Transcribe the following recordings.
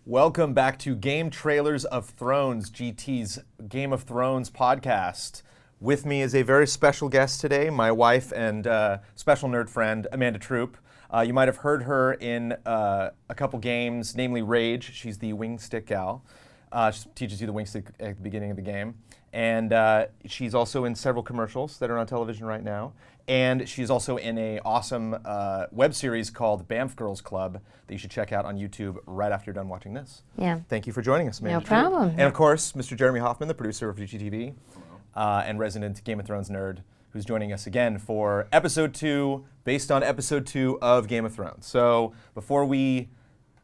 Welcome back to Game Trailers of Thrones, GT's Game of Thrones podcast. With me is a very special guest today, my wife and special nerd friend, Amanda Troop. You might have heard her in a couple games, namely Rage. She's the wing stick gal. She teaches you the wing stick at the beginning of the game. And she's also in several commercials that are on television right now. And she's also in an awesome web series called Banff Girls Club that you should check out on YouTube right after you're done watching this. Yeah. Thank you for joining us, Amanda. No problem. And of course, Mr. Jeremy Hoffman, the producer of GTTV and resident Game of Thrones nerd, who's joining us again for episode 2, based on episode 2 of Game of Thrones. So before we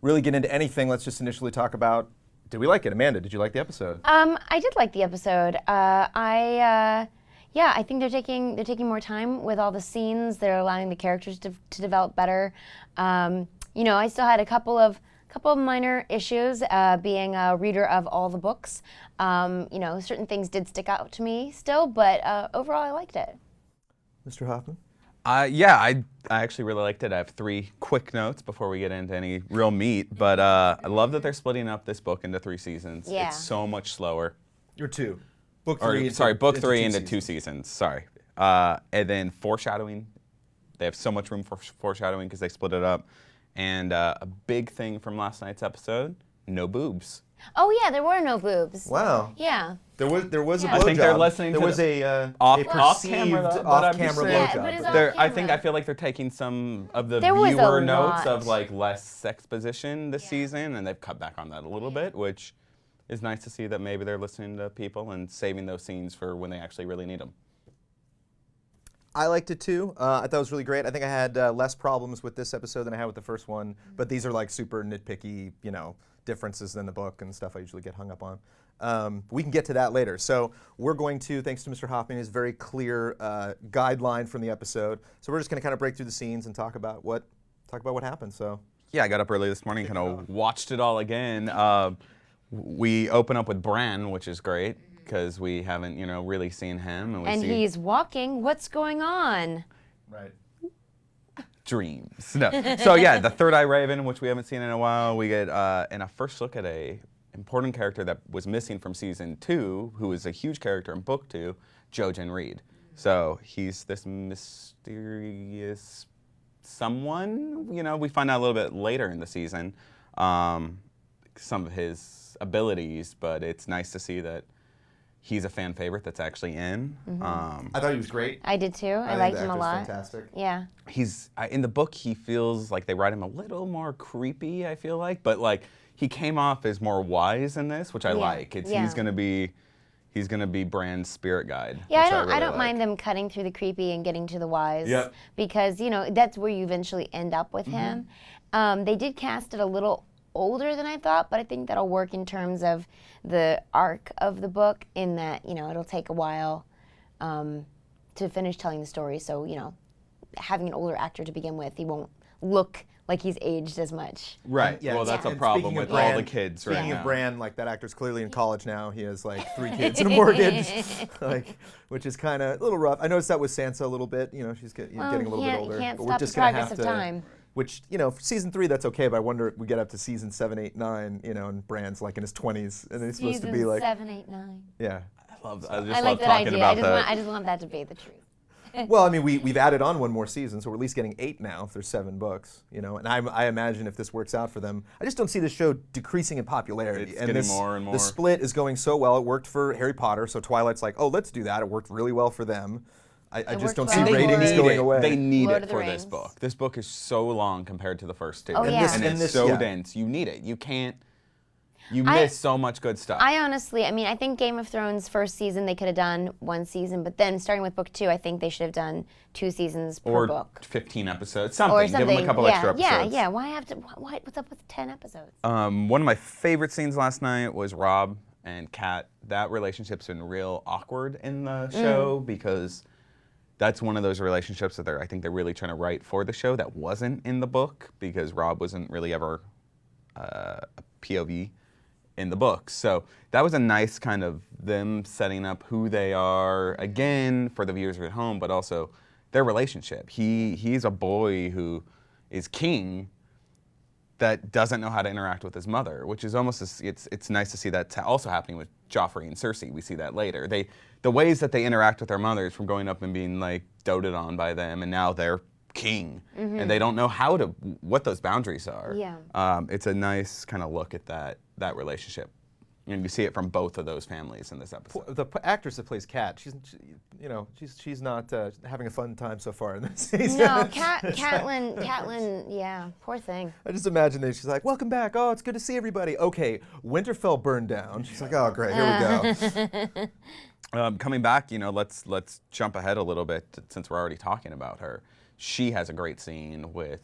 really get into anything, let's just initially talk about, did we like it? Amanda, did you like the episode? I did like the episode. Yeah, I think they're taking more time with all the scenes. They're allowing the characters to develop better. You know, I still had a couple of minor issues being a reader of all the books. You know, certain things did stick out to me still, but overall I liked it. Mr. Hoffman? Yeah, I actually really liked it. I have 3 quick notes before we get into any real meat, but I love that they're splitting up this book into 3 seasons. Yeah. It's so much slower. You're 2. Book 3 book 3 into 2 seasons. Sorry. And then foreshadowing. They have so much room for foreshadowing because they split it up. And a big thing from last night's episode, no boobs. Oh yeah, there were no boobs. Wow. Yeah. There was a blowjob. I think they're listening there to was a off-camera off-camera Yeah, blowjob. but it's I feel like they're taking some of the There was a viewer notes lot. of like less exposition this season, and they've cut back on that a little bit, which is nice to see that maybe they're listening to people and saving those scenes for when they actually really need them. I liked it too. I thought it was really great. I think I had less problems with this episode than I had with the first one, but these are like super nitpicky, you know, differences in the book and stuff I usually get hung up on. We can get to that later. So we're going to, thanks to Mr. Hoffman, his very clear guideline from the episode. So we're just going to kind of break through the scenes and talk about what happened. So Yeah, I got up early this morning, kind of watched it all again. We open up with Bran, which is great because we haven't, you know, really seen him, And he's walking. What's going on? right. dreams. No. So yeah, the Third Eye Raven, which we haven't seen in a while, we get and a first look at a important character that was missing from season 2, who is a huge character in book 2, Jojen Reed. So he's this mysterious someone. You know, we find out a little bit later in the season some of his abilities, but it's nice to see that he's a fan favorite that's actually in. I thought he was great. I did too. I think liked the him a actor's lot. Fantastic. Yeah. He's in the book. He feels like they write him a little more creepy. I feel like, but like he came off as more wise in this, which I like. He's gonna be Bran's spirit guide. Yeah, which I really don't like. mind them cutting through the creepy and getting to the wise. Yep. Because, you know, that's where you eventually end up with him. They did cast it a little older than I thought, but I think that'll work in terms of the arc of the book, in that, you know, it'll take a while to finish telling the story. So, you know, having an older actor to begin with, he won't look like he's aged as much. Right. Yeah, Well, that's a and problem speaking of with all Bran- the kids right Speaking now. of Bran, like that actor's clearly in college now. He has like 3 kids and a mortgage, like, which is kind of a little rough. I noticed that with Sansa a little bit. You know, she's getting a little bit older. You can't but stop we're just the gonna progress have of to. time. Which, you know, for season 3 that's okay, but I wonder if we get up to season 7, 8, 9, you know, and Bran's like in his 20s, and he's supposed to be like, 7, 8, 9. yeah. I I just like love that talking idea. about that. I just want that to be the truth. Well, I mean, we've added on one more season, so we're at least getting 8 now if there's 7 books, you know. And I imagine if this works out for them, I just don't see the show decreasing in popularity. It's and getting this, more and more. The split is going so well. It worked for Harry Potter, so Twilight's like, oh, let's do that. It worked really well for them. I just worked don't well see for- ratings They going away. They need Lord it of the for this Rings. book. This book is so long compared to the first 2. Oh, yeah. And And it's this- so yeah. dense. You need it. You can't. You miss so much good stuff. I honestly, I mean, I think Game of Thrones first season they could have done 1 season, but then starting with book 2, I think they should have done 2 seasons per or book. 15 episodes. Or Something. something. Give them a couple yeah, extra episodes. Yeah. Why have to? What's up with 10 episodes? One of my favorite scenes last night was Rob and Kat. That relationship's been real awkward in the show because that's one of those relationships that I think they're really trying to write for the show that wasn't in the book, because Rob wasn't really ever a POV in the books. So that was a nice kind of them setting up who they are again for the viewers at home, but also their relationship. He's a boy who is king, that doesn't know how to interact with his mother, which is almost it's nice to see that also happening with Joffrey and Cersei. We see that later. The ways that they interact with their mothers, from growing up and being like doted on by them, and now they're king, and they don't know what those boundaries are. Yeah. It's a nice kind of look at that relationship. And you see it from both of those families in this episode. The actress that plays Kat, she's not having a fun time so far in this season. No, Catelyn, yeah, poor thing. I just imagine that she's like, "Welcome back. Oh, it's good to see everybody." Okay, Winterfell burned down. She's like, "Oh, great, here we go." Coming back, let's jump ahead a little bit since we're already talking about her. She has a great scene with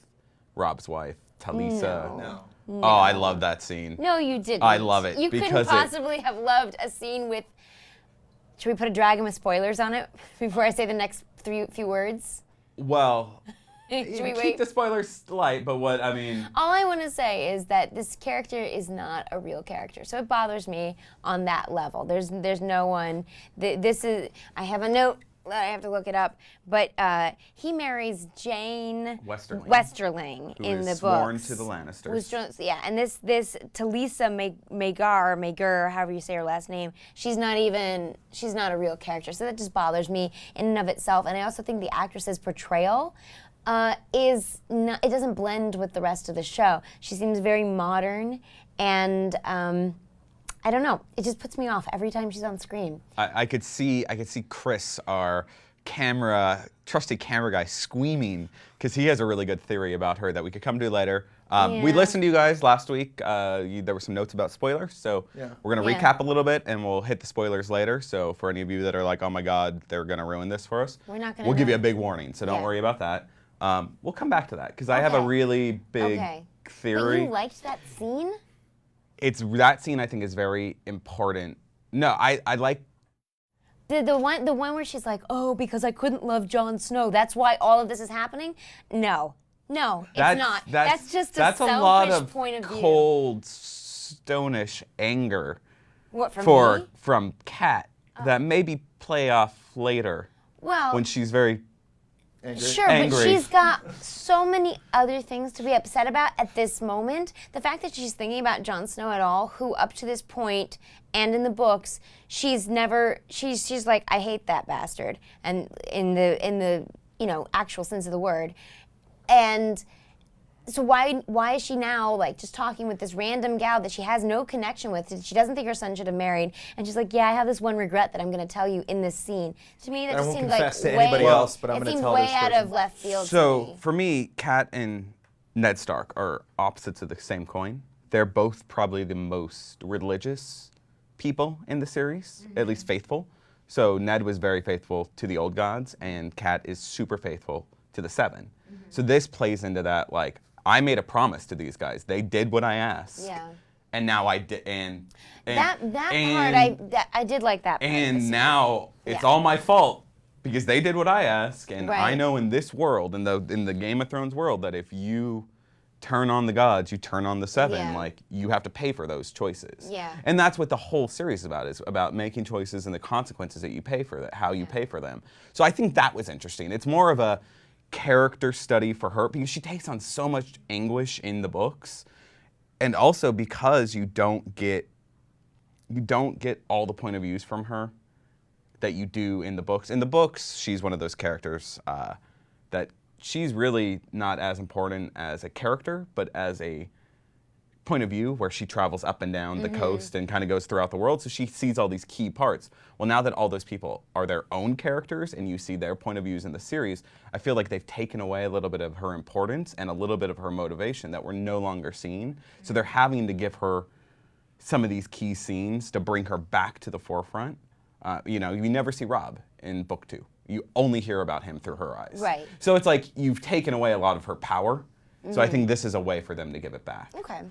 Rob's wife, Talisa. No. No. Oh, I love that scene. No, you didn't. I love it You couldn't because possibly have loved a scene with. Should we put a dragon with spoilers on it before I say the next few words? Well, Should we keep wait? the spoilers light, but All I want to say is that this character is not a real character, so it bothers me on that level. There's no one. This is. I have a note. I have to look it up, but he marries Jane Westerling in the books. Sworn to the Lannisters. Yeah, and this Talisa Magur, however you say her last name, she's not a real character, so that just bothers me in and of itself. And I also think the actress's portrayal it doesn't blend with the rest of the show. She seems very modern, and I don't know. It just puts me off every time she's on screen. I could see Chris, our trusted camera guy, squeaming because he has a really good theory about her that we could come to later. We listened to you guys last week. There were some notes about spoilers, so we're going to recap a little bit, and we'll hit the spoilers later. So for any of you that are like, "Oh my God, they're going to ruin this for us," we're not going we'll give you a big warning, so don't worry about that. We'll come back to that because I have a really big theory. But you liked that scene? That scene I think is very important. No, I like the one where she's like, "Oh, because I couldn't love Jon Snow. That's why all of this is happening." No, it's not. That's just a selfish a lot of point of view. Cold, stonish anger. What from me? From Kat that maybe play off later. Well, when she's very angry. But she's got so many other things to be upset about at this moment. The fact that she's thinking about Jon Snow at all, who up to this point and in the books, she's like, "I hate that bastard," and in the actual sense of the word. And so why is she now like just talking with this random gal that she has no connection with? She doesn't think her son should have married, and she's like, "Yeah, I have this one regret that I'm going to tell you in this scene." To me, that just seemed like to anybody else, but I'm going to tell way this out person. of left field. So for me, Kat and Ned Stark are opposites of the same coin. They're both probably the most religious people in the series, at least faithful. So Ned was very faithful to the old gods, and Kat is super faithful to the Seven. So this plays into that, like, I made a promise to these guys. They did what I asked. Yeah. And now I did, and that part I did like that part. And now it's all my fault because they did what I asked, and I Right. know in this world, in the Game of Thrones world, that if you turn on the gods, you turn on the Seven. Yeah. Like, you have to pay for those choices. Yeah. And that's what the whole series is about making choices and the consequences that you pay for that, how you pay for them. So I think that was interesting. It's more of a character study for her because she takes on so much anguish in the books, and also because you don't get all the point of views from her that you do in the books. In the books, she's one of those characters that she's really not as important as a character, but as a point of view where she travels up and down the coast and kind of goes throughout the world, so she sees all these key parts. Well, now that all those people are their own characters and you see their point of views in the series, I feel like they've taken away a little bit of her importance and a little bit of her motivation that we're no longer seeing. So they're having to give her some of these key scenes to bring her back to the forefront. You never see Rob in book 2. You only hear about him through her eyes. Right. So it's like you've taken away a lot of her power. So I think this is a way for them to give it back. Okay.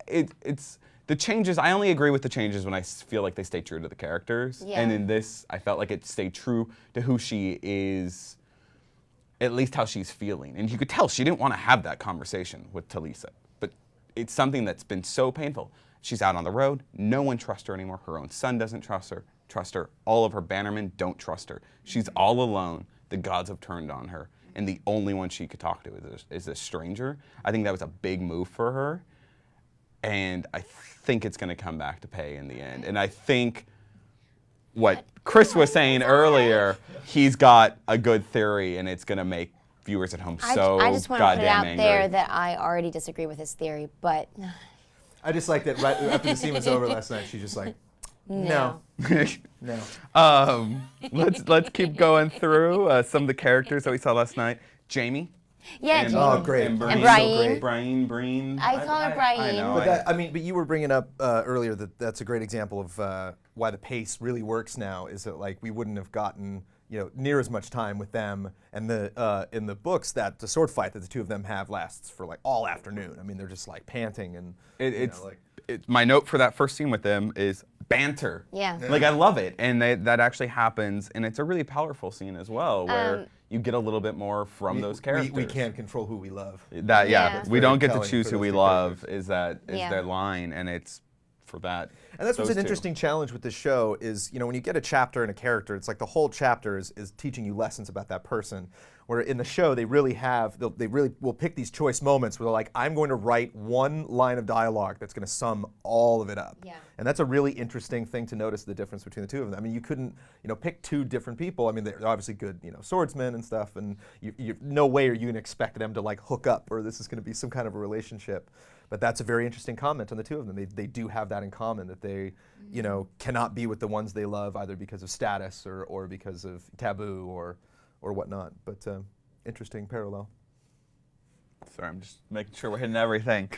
It's the changes. I only agree with the changes when I feel like they stay true to the characters. Yeah. And in this, I felt like it stayed true to who she is, at least how she's feeling. And you could tell she didn't want to have that conversation with Talisa. But it's something that's been so painful. She's out on the road. No one trusts her anymore. Her own son doesn't trust her. All of her bannermen don't trust her. She's all alone. The gods have turned on her. and the only one she could talk to is a stranger. I think that was a big move for her, and I think it's going to come back to pay in the end. And I think what Chris was saying earlier, he's got a good theory, and it's going to make viewers at home so I just want to put it out angry. there that I already disagree with his theory, but I just like that right after the scene was over last night, she's just like, no. No. Let's keep going through some of the characters that we saw last night. Jamie. yeah, And- Jamie. Oh, great. And And Breen. Brian. Breen. I call her Brian. I know. But you were bringing up earlier that that's a great example of why the pace really works now. Is that like we wouldn't have gotten near as much time with them, and in the books that the sword fight that the two of them have lasts for like all afternoon. I mean, they're just like panting and my note for that first scene with them is banter. Yeah. Like I love it, and that actually happens, and it's a really powerful scene as well, where you get a little bit more from those characters. We can't control who we love. That Yeah. we don't get to Telling choose for who we those two love. characters. Is Yeah. their line, and it's for that. And that's what's those an two. interesting challenge with this show is, when you get a chapter and a character, it's like the whole chapter is teaching you lessons about that person. Where in the show, they really will pick these choice moments where they're like, I'm going to write one line of dialogue that's going to sum all of it up. Yeah. And that's a really interesting thing to notice the difference between the two of them. I mean, you couldn't, pick two different people. I mean, they're obviously good, swordsmen and stuff, and you no way are you going to expect them to like hook up or this is going to be some kind of a relationship. But that's a very interesting comment on the two of them. They do have that in common, that they, cannot be with the ones they love either because of status or because of taboo or whatnot. But interesting parallel. Sorry, I'm just making sure we're hitting everything.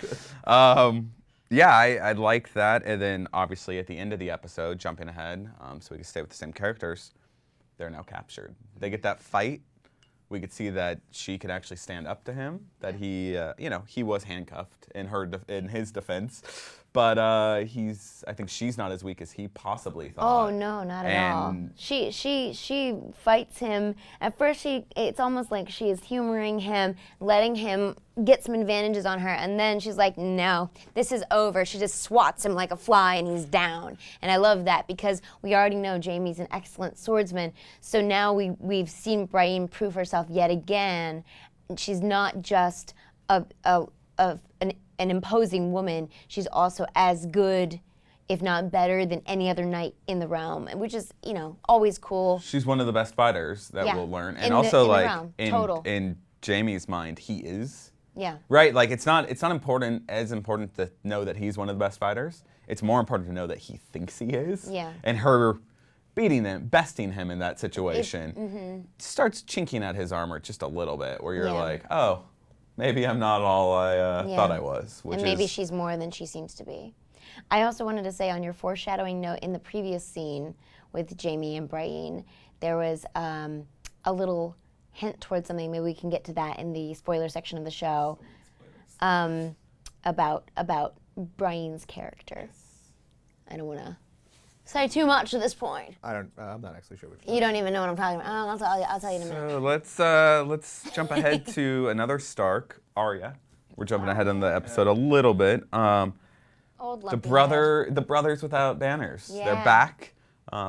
Yeah, I like that. And then obviously at the end of the episode, jumping ahead, so we can stay with the same characters, they're now captured. They get that fight. We could see that she could actually stand up to him, that he, he was handcuffed in his defense. But I think she's not as weak as he possibly thought. Oh no, not at all. She fights him. At first, it's almost like she is humoring him, letting him get some advantages on her, and then she's like, "No, this is over." She just swats him like a fly, and he's down. And I love that because we already know Jamie's an excellent swordsman. So now we've seen Brian prove herself yet again. She's not just an imposing woman. She's also as good, if not better, than any other knight in the realm, which is, always cool. She's one of the best fighters that we'll learn, and In also the like realm. Total. in Jamie's mind, he is. Yeah. Right, like it's not important to know that he's one of the best fighters. It's more important to know that he thinks he is. Yeah. And her besting him in that situation starts chinking at his armor just a little bit, where you're Yeah. like, oh, maybe I'm not all I thought I was. Which And maybe is, she's more than she seems to be. I also wanted to say on your foreshadowing note, in the previous scene with Jamie and Brian, there was a little hint towards something. Maybe we can get to that in the spoiler section of the show, about Brian's character. I don't want to say too much at this point. I'm not actually sure what you're You don't even know what I'm talking about. I'll tell you in a minute. So let's jump ahead to another Stark, Arya. We're jumping ahead in the episode a little bit. Old The lumpy brothers without banners. Yeah. They're back.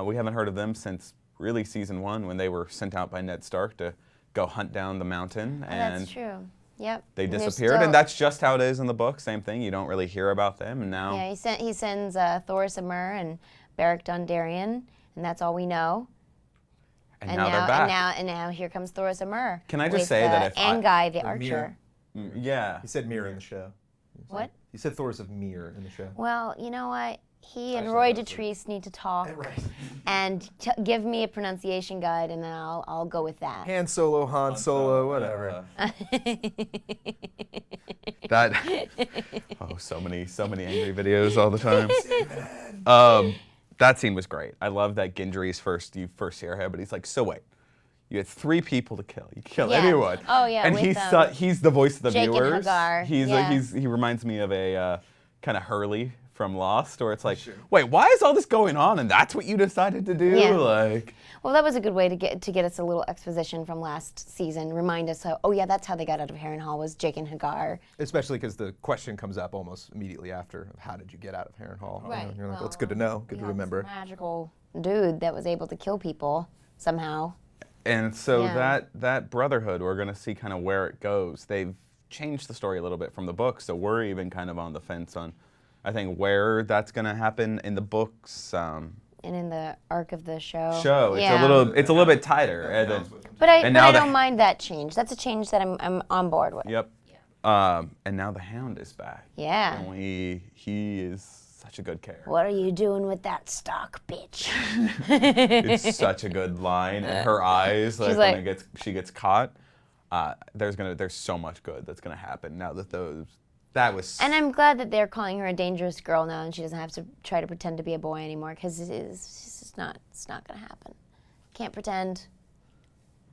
We haven't heard of them since really season 1, when they were sent out by Ned Stark to go hunt down the mountain, head. Oh, and that's true. Yep. they And they're disappeared. still- And that's just how it is in the book. Same thing. You don't really hear about them, and now Yeah, he sends Thoris and Myr and Beric Dondarrion, and that's all we know. and now they're back. And now here comes Thoris and Myr. Can I just with, say that if I- Anguy the Or archer. Yeah. He said Mir in the show. What? He said Thor's of Mir in the show. Well, you know what? He and Actually, Roy that's Dotrice need to talk Right. and give me a pronunciation guide, and then I'll go with that. Han Solo, Han Solo, whatever. That. Oh, so many angry videos all the time. That scene was great. I love that Gendry's you first hear him, but he's like, so wait. You had 3 people to kill. You kill Yeah. anyone. Oh, yeah, And with, he's the voice of the Jake and viewers. Hagar, yeah. He reminds me of a kind of Hurley from Lost, where it's like, wait, why is all this going on? And that's what you decided to do? Yeah. Like, Well, that was a good way to get us a little exposition from last season. Remind us, oh yeah, that's how they got out of Harrenhal, was Jake and Hagar. Especially because the question comes up almost immediately after of how did you get out of Harrenhal? You're like, well, it's good to know, good to remember. Magical dude that was able to kill people somehow. And so Yeah. that brotherhood, we're going to see kind of where it goes. They've changed the story a little bit from the book, so we're even kind of on the fence on, I think, where that's going to happen in the books. And in the arc of the show. It's a little bit tighter. But I now don't mind that change. That's a change that I'm on board with. Yep. And now the Hound is back. Yeah. And he is such a good character. What are you doing with that stock, bitch? It's such a good line, and her eyes, like, like- when she gets caught, there's so much good that's gonna happen now that that was. And I'm glad that they're calling her a dangerous girl now, and she doesn't have to try to pretend to be a boy anymore, because it's not gonna happen. Can't pretend.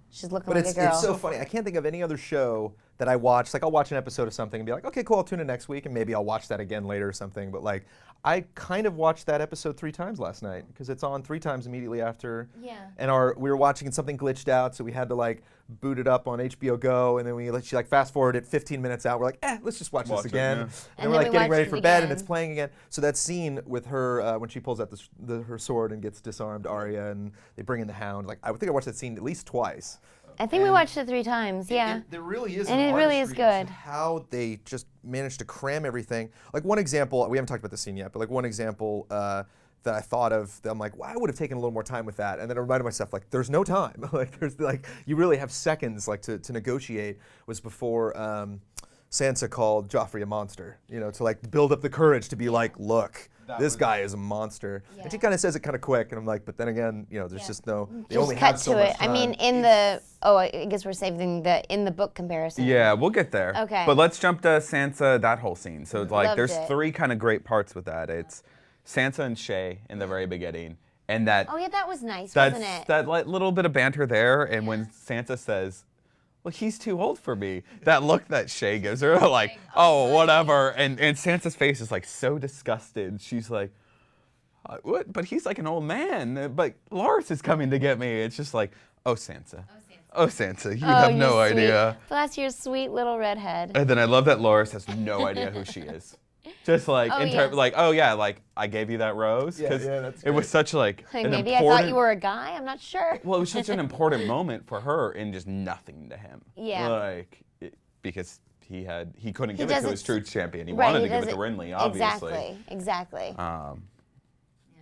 She's looking But like a girl. it's so funny. I can't think of any other show that I watch. Like, I'll watch an episode of something and be like, okay, cool, I'll tune in next week, and maybe I'll watch that again later or something. But like, I kind of watched that episode 3 times last night because it's on 3 times immediately after. Yeah. And we were watching and something glitched out, so we had to like boot it up on HBO Go, and then she like fast forwarded 15 minutes out. We're like, let's just watch this again. yeah. And And we're then like we getting ready watched for it bed, and again. it's playing again. So that scene with her when she pulls out her sword and gets disarmed, Arya, and they bring in the Hound. Like, I would think I watched that scene at least twice. I think we watched it 3 times. Yeah. There really is And an it really is artistry to good. how they just managed to cram everything. Like, one example, we haven't talked about the scene yet, but like one example that I thought of, that I'm like, well, I would have taken a little more time with that. And then I reminded myself, like, there's no time. You really have seconds like to negotiate. Was before Sansa called Joffrey a monster, to like build up the courage to be like, look, this guy is a monster. Yeah. And she kind of says it kind of quick, and I'm like, but then again, there's just no, they Just only cut have so to much it. I time. mean, I guess we're saving in the book comparison. Yeah, we'll get there. Okay. But let's jump to Sansa, that whole scene. So like, Loved there's it. 3 kind of great parts with that. It's Sansa and Shay in the very beginning, and that. Oh yeah, that was nice, That's wasn't it? that like little bit of banter there, and when Sansa says, "Well, he's too old for me," that look that Shay gives her, like, "Oh, whatever," and Sansa's face is like so disgusted. She's like, "What? But he's like an old man. But Loras is coming to get me." It's just like, "Oh, Sansa. Oh, Sansa, you have no you sweet- idea." Bless your sweet little redhead. And then I love that Loras has no idea who she is. Just like Oh, in yeah. terms, like, oh yeah, like I gave you that rose Yeah, because that's it was great. such like Like, an maybe important. I thought you were a guy. I'm not sure. Well, it was such an important moment for her and just nothing to him. Yeah. Like because he couldn't give it does to it- his true champion. He Right, wanted he to give does it to Renly, obviously. Exactly.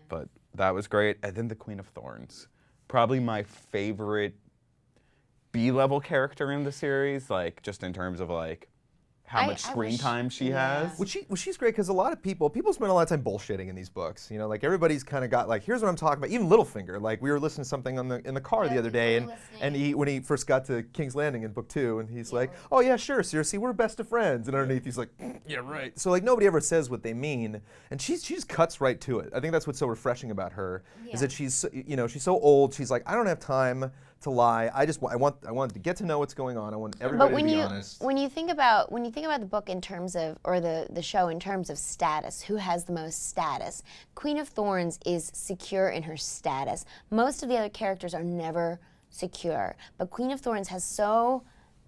But that was great. And then the Queen of Thorns, probably my favorite B-level character in the series. Like just in terms of like how much I screen wish- time she yeah. has. Well, she's great because a lot of people spend a lot of time bullshitting in these books. Like everybody's kind of got like, here's what I'm talking about. Even Littlefinger, like we were listening to something in the car the other day, and when he first got to King's Landing in book 2, and he's like, oh yeah, sure, Cersei, we're best of friends, and underneath he's like, yeah, right. So like nobody ever says what they mean, and she just cuts right to it. I think that's what's so refreshing about her is that she's she's so old. She's like, I don't have time to lie. I want to get to know what's going on. I want everybody But to be honest. when you think about the book in terms of, or the show in terms of status, who has the most status? Queen of Thorns is secure in her status. Most of the other characters are never secure, but Queen of Thorns has so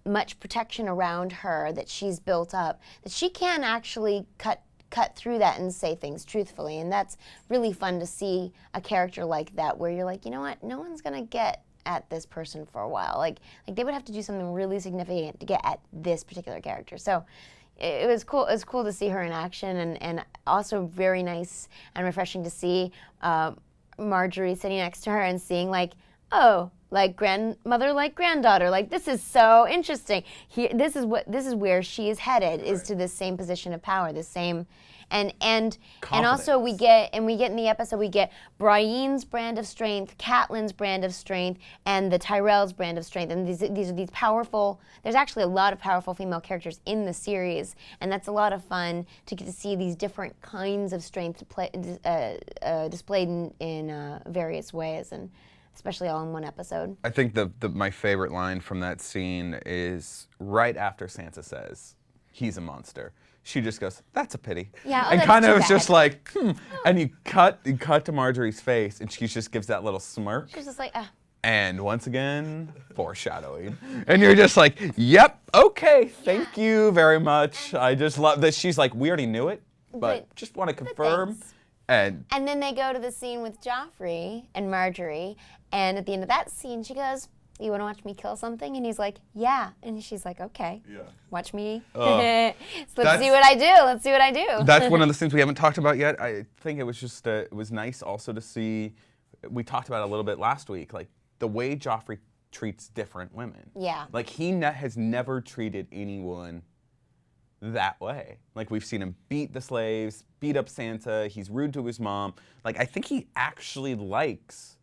much protection around her that she's built up that she can actually cut through that and say things truthfully, and that's really fun to see a character like that where you're like, you know what, no one's gonna get at this person for a while. Like they would have to do something really significant to get at this particular character. So it was cool. It was cool to see her in action, and also very nice and refreshing to see Marjorie sitting next to her and seeing like, oh, like grandmother, like granddaughter. Like this is so interesting. This is where she is headed, is to this same position of power, this same. And also we get in the episode, we get Brienne's brand of strength, Catelyn's brand of strength, and the Tyrell's brand of strength. And these are these powerful. There's actually a lot of powerful female characters in the series, and that's a lot of fun to get to see these different kinds of strength displayed in various ways, and especially all in one episode. I think my favorite line from that scene is right after Sansa says, "He's a monster." She just goes, "That's a pity." Yeah, and that's kind too of is bad. just like, and you cut to Marjorie's face, and she just gives that little smirk. She's just like, And once again, foreshadowing. And you're just like, "Yep, okay, thank you very much." I just love that she's like, "We already knew it, but just want to confirm." thanks. And And then they go to the scene with Joffrey and Marjorie, and at the end of that scene, she goes, you want to watch me kill something? And he's like, yeah. And she's like, okay. Yeah. Watch me. So That's- let's see what I do. Let's see what I do. That's one of the things we haven't talked about yet. I think it was just it was nice also to see. We talked about it a little bit last week, like the way Joffrey treats different women. Yeah. Like he has never treated anyone that way. Like we've seen him beat the slaves, beat up Sansa. He's rude to his mom. Like I think he actually likes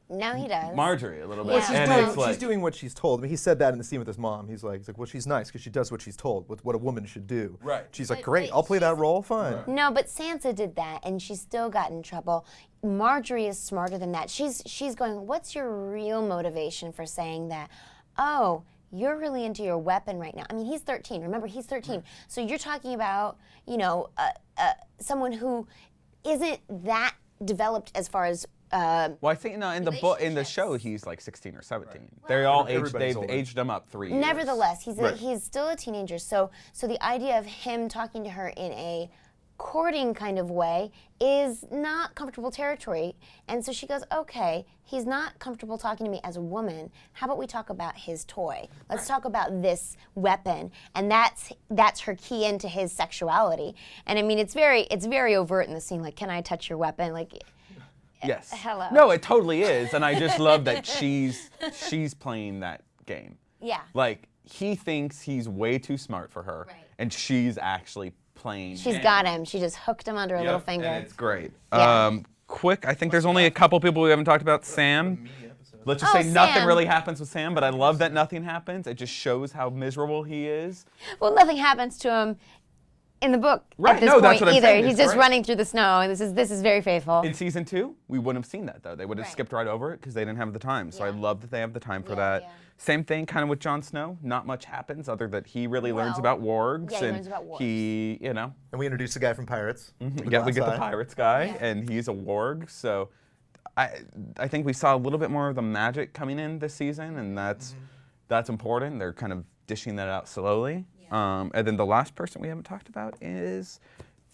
Now he does. Marjorie a little bit. Well, She's, And doing, it's like, she's doing what she's told. I mean, he said that in the scene with his mom. He's like, well, she's nice because she does what she's told, with what a woman should do. Right. She's like, But great, I'll play that role, fine. No, but Sansa did that, and she still got in trouble. Marjorie is smarter than that. She's going, what's your real motivation for saying that? Oh, you're really into your weapon right now. I mean, he's 13. Remember, he's 13. So you're talking about, someone who isn't that developed as far as well, I think in the book, in the show, he's like 16 or 17. They're all aged. Everybody's They've older. aged him up 3 years. Nevertheless, he's Right. he's still a teenager. So the idea of him talking to her in a courting kind of way is not comfortable territory. And so she goes, okay, he's not comfortable talking to me as a woman. How about we talk about his toy? Let's talk about this weapon. And that's her key into his sexuality. And I mean, it's very overt in the scene. Like, can I touch your weapon? Like. Yes. Hello. No, it totally is, and I just love that she's playing that game. Yeah. Like he thinks he's way too smart for her, Right. and she's actually playing. She's got him. She just hooked him under her little finger. And it's great. Yeah. Quick, I think there's only a couple people we haven't talked about. Sam. Let's just Oh, say nothing Sam. really happens with Sam, but I love that nothing happens. It just shows how miserable he is. Well, nothing happens to him in the book Right, at this no, point that's what I'm either. saying. He's It's just great. running through the snow. And this is very faithful. In season 2, we wouldn't have seen that though. They would have Right. skipped right over it because they didn't have the time. So I Yeah. love that they have the time for Yeah, that. yeah. Same thing kind of with Jon Snow. Not much happens other that he really learns Well, about wargs. yeah, he and learns about wargs. he, And we introduced a guy from Pirates. we get the glass eye. pirates guy, and he's a warg. So I think we saw a little bit more of the magic coming in this season, and that's important. They're kind of dishing that out slowly. And then the last person we haven't talked about is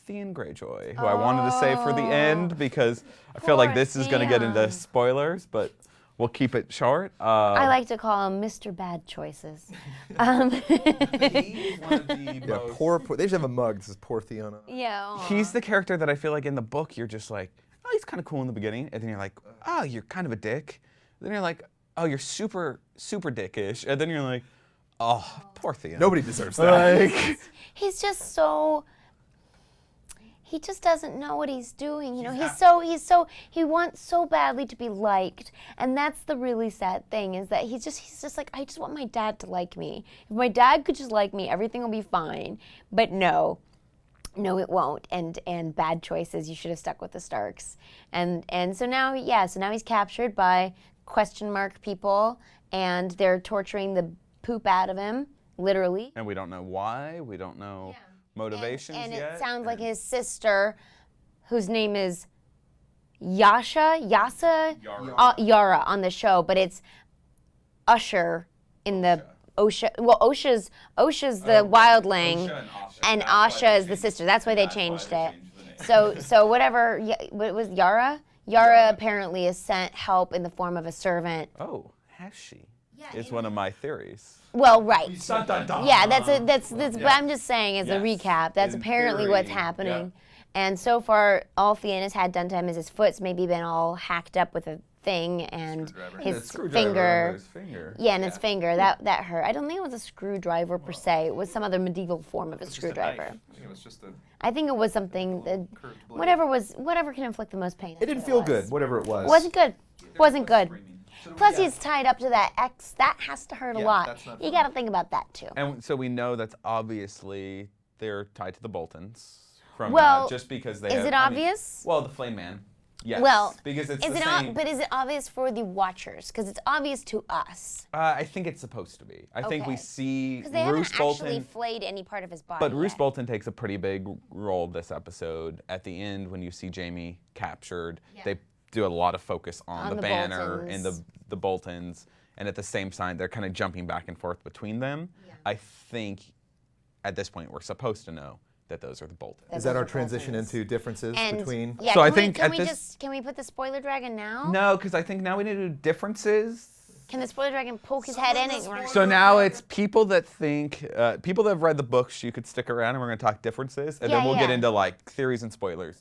Theon Greyjoy, who I wanted to save for the end because I feel like Poor this is going to get into Theon. spoilers, but we'll keep it short. I like to call him Mr. Bad Choices. He's one of the Yeah, poor. They should have a mug. This is poor Theon. Yeah. aw. He's the character that I feel like in the book you're just like, oh, he's kind of cool in the beginning, and then you're like, oh, you're kind of a dick. Then you're like, oh, you're super dickish, and then you're like, oh, poor Theon. Nobody deserves that. Like, He's just so. He just doesn't know what he's doing. You know, he wants so badly to be liked, and that's the really sad thing is that he's just like, I just want my dad to like me. If my dad could just like me, everything will be fine. But no, it won't. And bad choices. You should have stuck with the Starks. And so now, he's captured by question mark people, and they're torturing the poop out of him, literally. and we don't know why. We don't know motivations And yet. it sounds like his sister, whose name is Yara on the show, but it's Usher in the Osha. Well, Osha's the wildling, and Asha is the sister. That's why they changed it. So whatever. What was Yara? Yara apparently has sent help in the form of a servant. Oh, has she? Is one of my theories. Well, right. Dun, dun, dun. Yeah, that's but I'm just saying as a recap, that's In apparently theory, what's yeah. happening. And so far, all Theon has had done to him is his foot's maybe been all hacked up with a thing, and his finger. Yeah, and his finger. That hurt. I don't think it was a screwdriver per se. It was some other medieval form of a screwdriver. I think it was just a I think it was something that curved blade. whatever can inflict the most pain. It didn't feel good, whatever it was. Wasn't good. Wasn't good. Plus, he's tied up to that X. That has to hurt a lot. that's not You fun. got to think about that too. And so we know that's obviously they're tied to the Boltons. From Well, just because they is have, it I mean, obvious? well, the Flame Man. Yes. Well, because it's is the it same. but is it obvious for the watchers? Because it's obvious to us. I think it's supposed to be. I think we Okay. see Because they Roose haven't actually Bolton. flayed any part of his body. But Roose yet. Bolton takes a pretty big role this episode. At the end, when you see Jaime captured, they do a lot of focus on the banner and Boltons. the Boltons, and at the same time, they're kind of jumping back and forth between them. I think at this point, we're supposed to know that those are the Boltons. That Is that those our are transition Boltons. into differences And between? yeah, So I can we- think can at we this- just can we put the spoiler dragon now? No, because I think now we need to do differences. Can the spoiler dragon poke his head in and run? So now it's people that think, people that have read the books, you could stick around and we're going to talk differences, and then Yeah, we'll get yeah. into like theories and spoilers.